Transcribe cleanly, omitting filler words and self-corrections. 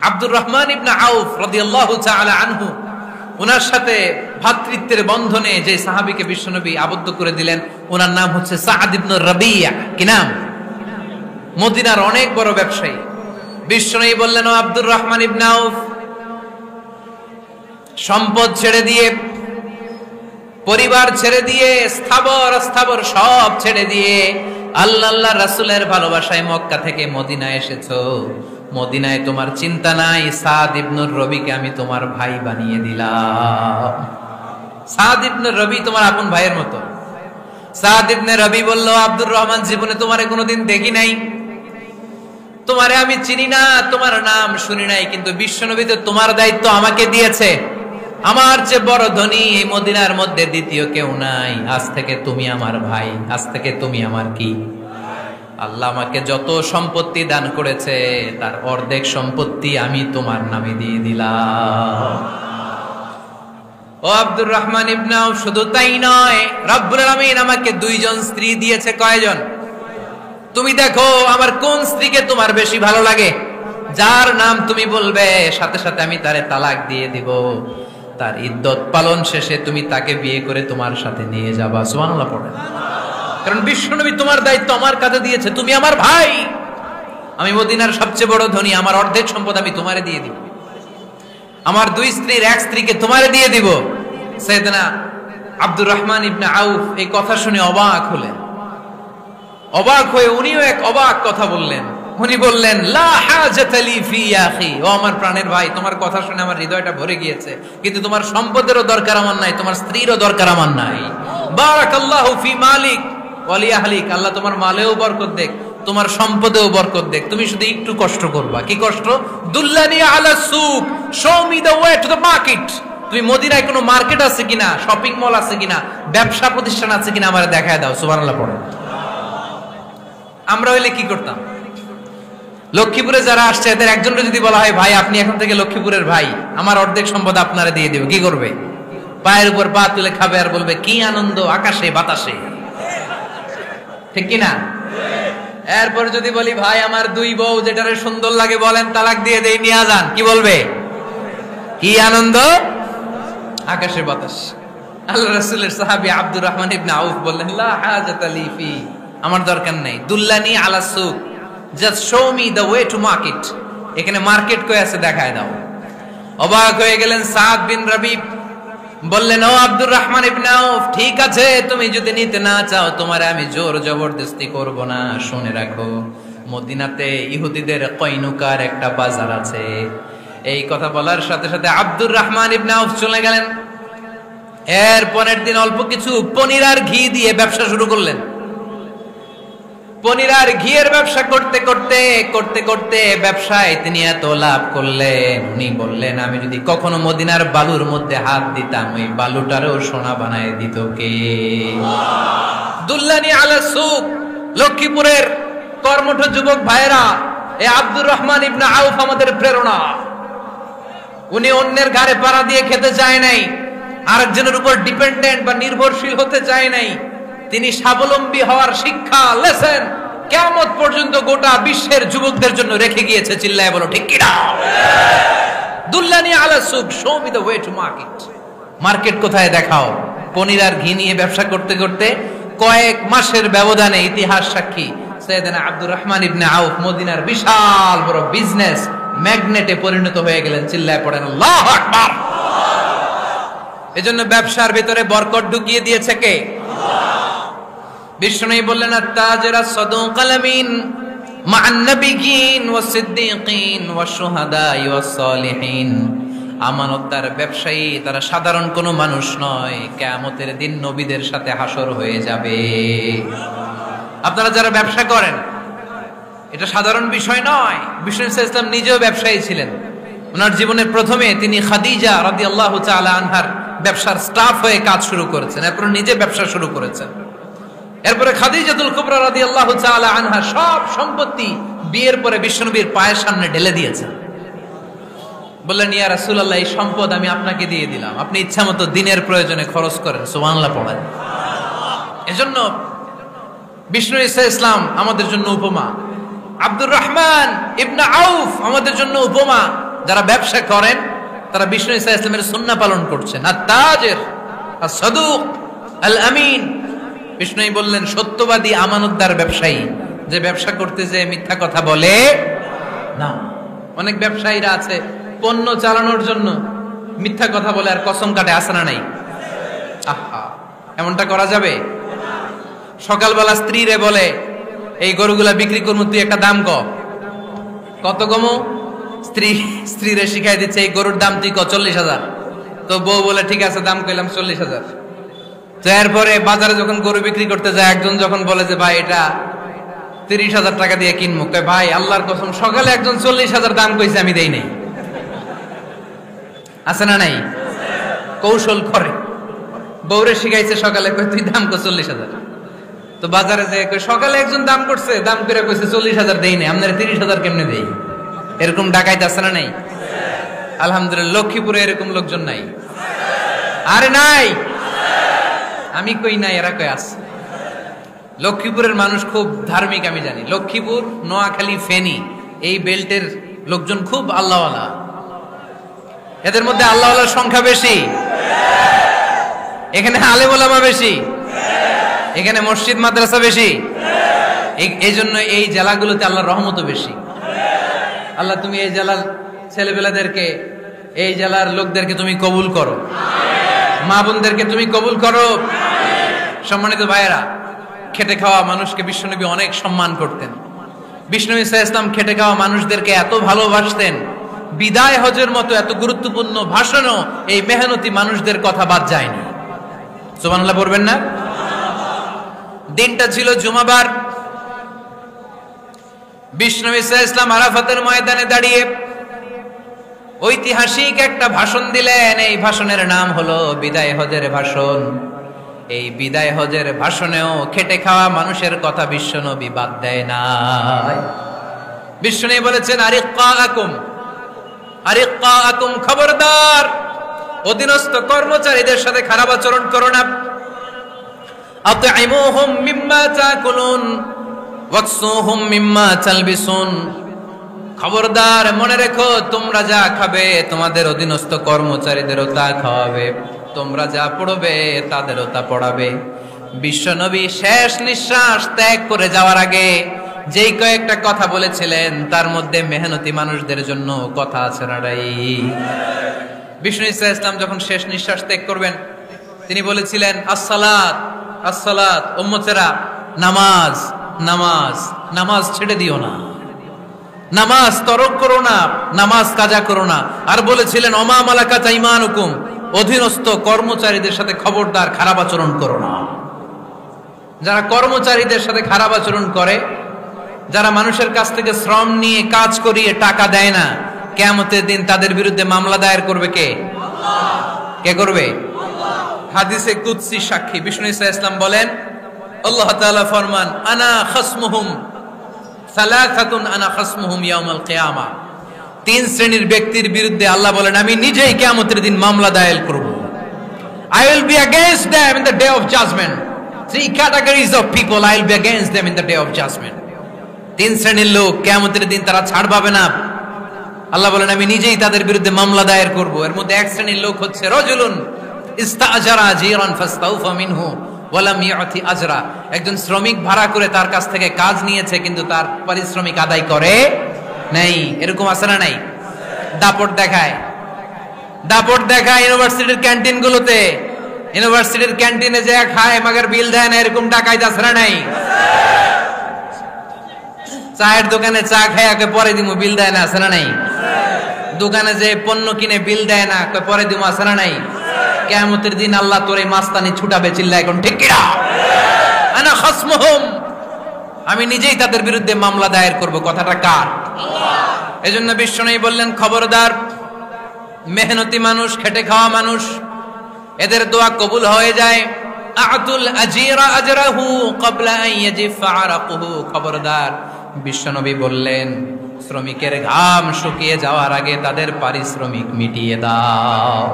আব্দুর রহমান ইবনে আউফ রাদিয়াল্লাহু তাআলা আনহু, ওনার সাথে ভ্রাতৃত্বের বন্ধনে যে সাহাবীকে বিশ্বনবী আবদ্ধ করে দিলেন, ওনার নাম হচ্ছে সাদ ইবনে রাবিয়া। কি নাম? মদিনার অনেক বড় ব্যবসায়ী। বিশ্বনবী বললেন, ও আব্দুর রহমান ইবনে আউফ, সম্পদ ছেড়ে দিয়ে, পরিবার ছেড়ে দিয়ে, স্থাবর অস্থাবর সব ছেড়ে দিয়ে আল্লাহ রাসূলের ভালোবাসায় মক্কা থেকে মদিনায় এসেছো। মদিনায় তোমার চিন্তা নাই, সাদ ইবনুর রবিকে আমি তোমার ভাই বানিয়ে দিলাম। সাদ ইবনুর রবি তোমার আপন ভাইয়ের মতো। সাদ ইবনে রবি বলল, আব্দুর রহমান, জীবনে তোমারে কোনোদিন দেখি নাই, তোমারে আমি চিনি না, তোমার নাম শুনি নাই, কিন্তু বিশ্বনবী তো তোমার দায়িত্ব আমাকে দিয়েছে। আমার চেয়ে বড় ধনী এই মদিনার মধ্যে দ্বিতীয় কেউ নাই। আজ থেকে তুমি আমার ভাই, আজ থেকে তুমি আমার কি? আল্লাহ আমাকে যত সম্পত্তি দান করেছে তার অর্ধেক সম্পত্তি আমি তোমার নামে দিয়ে দিলাম। ও আব্দুর রহমান ইবনে আউফ, শুধু তাই নয়, রব্বুল আলামিন আমাকে দুইজন স্ত্রী দিয়েছে। কয়জন? তুমি দেখো আমার কোন স্ত্রীকে তোমার বেশি ভালো লাগে, যার নাম তুমি বলবে সাথে সাথে আমি তারে তালাক দিয়ে দিব। তার ইদ্দত পালন শেষে তুমি তাকে বিয়ে করে তোমার সাথে নিয়ে যাবা। সুবহানাল্লাহ পড়েন। কারণ বিশ্বনবী তোমার দায়িত্ব আমার কাছে দিয়েছে, তুমি আমার ভাই, আমি মদিনার সবচেয়ে বড় ধনী, আমার অর্ধেক সম্পদ আমি তোমারে দিয়ে দিব, আমার দুই স্ত্রীর এক স্ত্রীকে তোমারে দিয়ে দিব। সাইয়েদনা আব্দুর রহমান ইবনে আউফ এই কথা শুনে অবাক হলেন। অবাক হয়ে উনিও এক অবাক কথা বললেন। উনি বললেন, লা হাজাতা লি ফি ইয়া আখি, ও আমার প্রাণের ভাই, তোমার কথা শুনে আমার হৃদয়টা ভরে গিয়েছে, কিন্তু তোমার সম্পদেরও দরকার আমার নাই, তোমার স্ত্রীরও দরকার আমার নাই। বারাকাল্লাহু ফি মালিক ওয়া লি আহলিক, আল্লাহ তোমার মালেও বরকত দেখ, তোমার সম্পদেও বরকত দেখ। তুমি শুধু একটু কষ্ট করবা। কি কষ্ট? দুল্লানি আলা সুক, show me the way to the market. তুমি মদিনায় কোনো মার্কেট আছে কিনা, শপিং মল আছে কিনা, ব্যবসা প্রতিষ্ঠান আছে কিনা আমারে দেখায় দাও। সুবহানাল্লাহ পড়ো। আমরা হইলে কি করতাম? লক্ষ্মীপুরে যারা আসছে এদের একজনকে যদি বলা হয়, ভাই আপনি এখন থেকে লক্ষ্মীপুরের ভাই, আমার অর্ধেক সম্পদ আপনারে দিয়ে দেব, কি করবে? পায়ের উপর পা তুলে খাবে আর বলবে, কি আনন্দ আকাশে বাতাসে। ঠিক কিনা? এরপর যদি বলি, ভাই আমার দুই বউ, যেটারে সুন্দর লাগে বলেন তালাক দিয়ে দেই, নিয়ে যান, কি বলবে? কি আনন্দ আকাশে বাতাস। আল্লাহ রাসূলের সাহাবী আব্দুর রহমান ইবনে আউফ বললেন, লা হাজাতা লি ফি, আমার দরকার নাই। দুল্লানি আলা সুক, just show me the way to market. এখানে মার্কেট কই আছে দেখায় দাও। অবাক হয়ে গেলেন সাদ বিন রবি, বললেন, ও আব্দুর রহমান ইবনে আউফ, ঠিক আছে, তুমি যদি নিতে না চাও তোমারে আমি জোর জবরদস্তি করব না। শুনে রাখো, মদিনাতে ইহুদিদের কয়নুকার একটা বাজার আছে। এই কথা বলার সাথে সাথে আব্দুর রহমান ইবনে আউফ চলে গেলেন। এর পরের দিন অল্প কিছু পনির আর ঘি দিয়ে ব্যবসা শুরু করলেন। পনির আর ঘিয়ের ব্যবসা করতে করতে করতে করতে ব্যবসায় তিনি এত লাভ করলেন, উনি বললেন, আমি যদি কখনো মদিনার বালুর মধ্যে হাত দিতাম, ওই বালুটারও সোনা বানায় দিত কে? দুল্লানি আলা সুক। লক্ষ্মীপুরের কর্মঠ যুবক ভাইরা, এই আব্দুর রহমান ইবনে আউফ আমাদের প্রেরণা। উনি অন্যের ঘাড়ে পাড়া দিয়ে খেতে চায় নাই, আরেকজনের উপর ডিপেন্ডেন্ট বা নির্ভরশীল হতে চায় নাই। তিনি স্বাবলম্বী হওয়ার শিক্ষা, লেসন কিয়ামত পর্যন্ত গোটা বিশ্বের যুবকদের জন্য রেখে গিয়েছে। চিল্লায় বলো ঠিক কিনা? দুল্লানি আলা সুক, show me the way to market. Market কোথায় দেখাও। পনির আর ঘি নিয়ে ব্যবসা করতে করতে কয়েক মাসের ব্যবধানে ইতিহাস সাক্ষী, সাইয়েদনা আব্দুর রহমান ইবনে আউফ মদিনার বিশাল বড় বিজনেস ম্যাগনেটে পরিণত হয়ে গেলেন। চিল্লায় পড়েন আল্লাহু আকবার। এজন্য ব্যবসার ভিতরে বরকত ঢুকিয়ে দিয়েছে কে? বিষ্ণু বললেন, আত-তাজিরা সাদুকাল আমিন মা'আন নাবিয়্যিন ওয়াস সিদ্দীকিন ওয়াস শুহাদা'i ওয়াস সালিহিন। আমানতদার ব্যবসায়ী, তারা সাধারণ কোনো মানুষ নয়, কিয়ামতের দিন নবীদের সাথে হাসর হয়ে যাবে। আপনারা যারা ব্যবসা করেন, এটা সাধারণ বিষয় নয়। বিষ্ণু ইসলাম নিজেও ব্যবসায়ী ছিলেন। ওনার জীবনের প্রথমে তিনি খাদিজা রাদিয়াল্লাহু তাআলা আনহার ব্যবসার স্টাফ হয়ে কাজ শুরু করেছেন, এরপর নিজে ব্যবসা শুরু করেছেন। এরপরে খাদিজাতুল কুবরা রাদিয়াল্লাহু তাআলা আনহা সব সম্পত্তি বিয়ের পরে বিশ্বনবীর পায়ের সামনে ঢেলে দিয়েছেন। বললেন, ইয়া রাসূলুল্লাহ, এই সম্পদ আমি আপনাকে দিয়ে দিলাম, আপনি ইচ্ছামতো দিনের প্রয়োজনে খরচ করেন। সুবহানাল্লাহ পড়েন। এজন্য বিষ্ণু ইসলাম আমাদের জন্য উপমা, আব্দুর রহমান ইবনে আউফ আমাদের জন্য উপমা। যারা ব্যবসা করেন তারা বিষ্ণু ইসা ইসলামের সুন্নাহ পালন করছেন। আর তাজের সাদুক আল আমিন, বিষ্ণু বললেন সত্যবাদী আমানতদার ব্যবসায়ী, যে ব্যবসা করতে যে মিথ্যা কথা বলে না। অনেক ব্যবসায়ীরা আছে পণ্য চালানোর জন্য মিথ্যা কথা বলে আর কসম কাটে, আছে না নাই? আহা, এমনটা করা যাবে? সকালবেলা স্ত্রীরে বলে এই গরুগুলা বিক্রি করবো, তুই একটা দাম কত কমো? স্ত্রীরে শিখাই দিচ্ছে এই গরুর দাম তুই 40,000। তো বউ বলে ঠিক আছে, দাম কইলাম 40,000। তো এরপরে বাজারে যখন গরু বিক্রি করতে যায়, একজন যখন বলে যে ভাই এটা 30,000 টাকা দিয়ে কিনবো, কয় ভাই আল্লাহর কসম সকালে একজন 40,000 দাম কইছে, আমি দেই নাই। আছে না নাই? কৌশল করে, বউরে শিখাইছে সকালে, কই তুই দাম কর 40,000। তো বাজারে যে সকালে একজন দাম করছে, দাম করে কইছে 40,000 দেই নাই, আপনারা 30,000 কেমনে দেই? এরকম ডাকাইত আছে না নাই? আলহামদুলিল্লাহ লক্ষ্মীপুরে এরকম লোকজন নাই। আরে নাই, আমি কই নাই, এরা কই আছে। লক্ষ্মীপুরের মানুষ খুব ধার্মিক, আমি জানি। লক্ষ্মীপুর, নোয়াখালী, ফেনী এই বেল্টের লোকজন খুব আল্লাহওয়ালা। এদের মধ্যে আল্লাহওয়ালার সংখ্যা বেশি, এখানে আলেম ওলামা বেশি, এখানে মসজিদ মাদ্রাসা বেশি। এই জন্য এই জেলাগুলোতে আল্লাহর রহমতও বেশি। আল্লাহ তুমি এই জেলার ছেলেবেলাদেরকে, এই জেলার লোকদেরকে তুমি কবুল করো, মা বোনদেরকে তুমি কবুল করো। সম্মানিত ভাইয়েরা, খেটে খাওয়া মানুষকে বিশ্বনবী অনেক সম্মান করতেন। বিষ্ণু ঈসা ইসলাম খেটে খাওয়া মানুষদেরকে এত ভালোবাসতেন, বিদায় হজের মতো এত গুরুত্বপূর্ণ ভাষণও এই মেহনতি মানুষদের কথা বাদ যায়নি। সুবহানাল্লাহ পড়বেন না? দিনটা ছিল জুমাবার। বিষ্ণু ঈসা ইসলাম আরাফাতের ময়দানে দাঁড়িয়ে ঐতিহাসিক একটা ভাষণ দিলেন। এই ভাষণের নাম হলো বিদায় হজের ভাষণ। এই বিদায় হজের ভাষণেও খেটে খাওয়া মানুষের কথা বিশ্বনবী বাদ দেয় নাই। বিশ্বনবী বলেছেন আরিক্কাকুম, খবরদার অধীনস্থ কর্মচারীদের সাথে খারাপ আচরণ করো না। আতঈমুহুম মিম্মা তাকুলুন ওয়াকসুহুম মিম্মা তালবিসুন, খবরদার মনে রেখো তোমরা যা খাবে তোমাদের অধীনস্থ কর্মচারীদেরও তা খাওয়াবে, তোমরা যা পড়বে তাদেরও তা পড়াবে। বিশ্বনবী শেষ নিঃশ্বাস ত্যাগ করে যাওয়ার আগে যেই কয়েকটা কথা বলেছিলেন তার মধ্যে মেহনতি মানুষদের জন্য কথা আছে না নাই? বিষ্ণু ঈসা ইসলাম যখন শেষ নিঃশ্বাস ত্যাগ করবেন, তিনি বলেছিলেন আসসালাত আসসালাত, উম্মতেরা নামাজ নামাজ, নামাজ ছেড়ে দিও না, নামাজ তরক করো না, নামাজ কাজা করো না। আর বলেছিলেন অমা মালাকাত আইমানুকুম, অধীনস্থ কর্মচারীদের সাথে খবরদার খারাপ আচরণ করো না। যারা কর্মচারীদের সাথে খারাপ আচরণ করে, যারা মানুষের কাছ থেকে শ্রম নিয়ে কাজ করিয়ে টাকা দেয় না, কিয়ামতের দিন তাদের বিরুদ্ধে মামলা দায়ের করবে কে? কে করবে? হাদিসে কুদসি সাক্ষী বিষ্ণু ঈসা ইসলাম বলেন, আল্লাহ তাআলা ফরমান আনা খাসমুহুম সালাসাতুন আনা খাসমুহুম ইয়াউমাল কিয়ামা। তিন শ্রেণীর ব্যক্তির বিরুদ্ধে আল্লাহ বলেন আমি নিজেই কিয়ামতের দিন মামলা দায়ের করব। I will be against them in the day of judgment. Three categories of people I will be against them in the day of judgment. তিন শ্রেণীর লোক কিয়ামতের দিন তারা ছাড় পাবে না। আল্লাহ বলেন আমি নিজেই তাদের বিরুদ্ধে মামলা দায়ের করব। এর মধ্যে এক শ্রেণীর লোক হচ্ছে রাজুলুন ইস্তাআজারা জিরান ফাস্তাউফা মিনহু ওয়ালাম ইয়াতি আজরা, একজন শ্রমিক ভাড়া করে তার কাছ থেকে কাজ নিয়েছে কিন্তু তার পারিশ্রমিক আদায় করে নাই। এরকম আছে না নাই? দাপট দেখায়, দাপট দেখায় ইউনিভার্সিটির ক্যান্টিন গুলোতে। ইউনিভার্সিটির ক্যান্টিনে যে খায় মাগার বিল দেয় না, এরকম ডাকাইত আছে না নাই? চায়ের দোকানে চা খায় পরে দিমু, বিল দেয় না, আছে না নাই? দোকানে যে পণ্য কিনে বিল দেয় না, পরে দিমু, আছে না নাই? কিয়ামতের দিন আল্লাহ তোর এই মাস্তানি ছুটাবে, চিল্লা এখন ঠিক কিনা? আনা খাসমুহুম, আমি নিজেই তাদের বিরুদ্ধে মামলা দায়ের করব। কথাটা কার? আল্লাহ। এজন্য বিশ্বনবী বললেন খবরদার মেহনতি মানুষ, খেটে খাওয়া মানুষ, এদের দোয়া কবুল হয়ে যায়। আতুল আজিরা আজরাহু ক্বাবলা আন ইয়াজিফা আরাকুহু, খবরদার বিশ্বনবী বললেন শ্রমিকের ঘাম শুকিয়ে যাওয়ার আগে তাদের পারিশ্রমিক মিটিয়ে দাও।